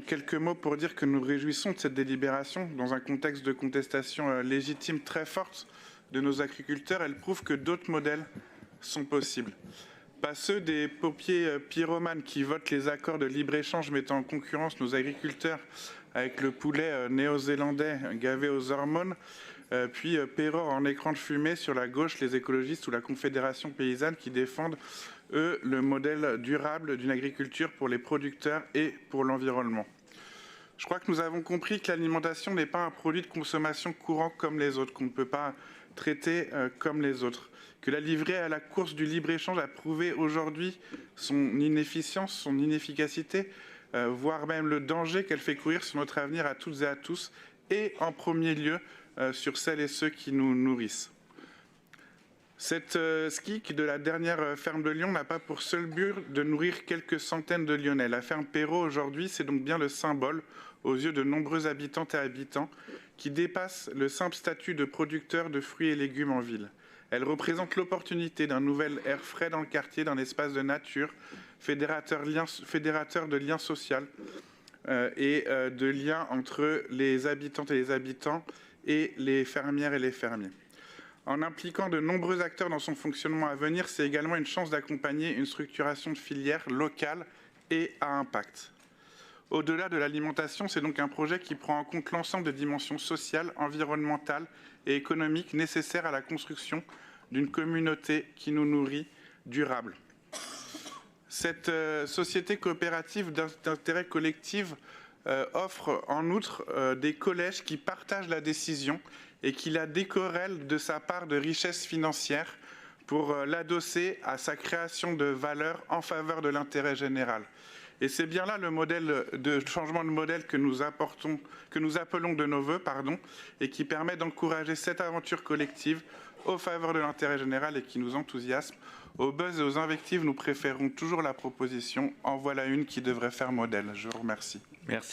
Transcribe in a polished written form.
quelques mots pour dire que nous réjouissons de cette délibération. Dans un contexte de contestation légitime très forte de nos agriculteurs, elle prouve que d'autres modèles sont possibles. Pas ceux des paupiers pyromanes qui votent les accords de libre-échange mettant en concurrence nos agriculteurs avec le poulet néo-zélandais gavé aux hormones, puis Péror en écran de fumée sur la gauche, les écologistes ou la Confédération paysanne qui défendent, eux, le modèle durable d'une agriculture pour les producteurs et pour l'environnement. Je crois que nous avons compris que l'alimentation n'est pas un produit de consommation courant comme les autres, qu'on ne peut pas traiter comme les autres, que la livrée à la course du libre-échange a prouvé aujourd'hui son inefficience, son inefficacité, voire même le danger qu'elle fait courir sur notre avenir à toutes et à tous, et en premier lieu sur celles et ceux qui nous nourrissent. Cette SCIC de la dernière ferme de Lyon n'a pas pour seul but de nourrir quelques centaines de Lyonnais. La ferme Perrault aujourd'hui, c'est donc bien le symbole aux yeux de nombreux habitantes et habitants qui dépasse le simple statut de producteur de fruits et légumes en ville. Elle représente l'opportunité d'un nouvel air frais dans le quartier, d'un espace de nature, fédérateur de liens sociaux et de liens entre les habitantes et les habitants et les fermières et les fermiers. En impliquant de nombreux acteurs dans son fonctionnement à venir, c'est également une chance d'accompagner une structuration de filière locale et à impact. Au-delà de l'alimentation, c'est donc un projet qui prend en compte l'ensemble des dimensions sociales, environnementales et économiques nécessaires à la construction d'une communauté qui nous nourrit durable. Cette société coopérative d'intérêt collectif offre en outre des collèges qui partagent la décision et qui la décorrèlent de sa part de richesse financière pour l'adosser à sa création de valeur en faveur de l'intérêt général. Et c'est bien là le modèle de changement de modèle que nous appelons de nos vœux, et qui permet d'encourager cette aventure collective au faveur de l'intérêt général et qui nous enthousiasme. Aux buzz et aux invectives, nous préférons toujours la proposition. En voilà une qui devrait faire modèle. Je vous remercie. Merci.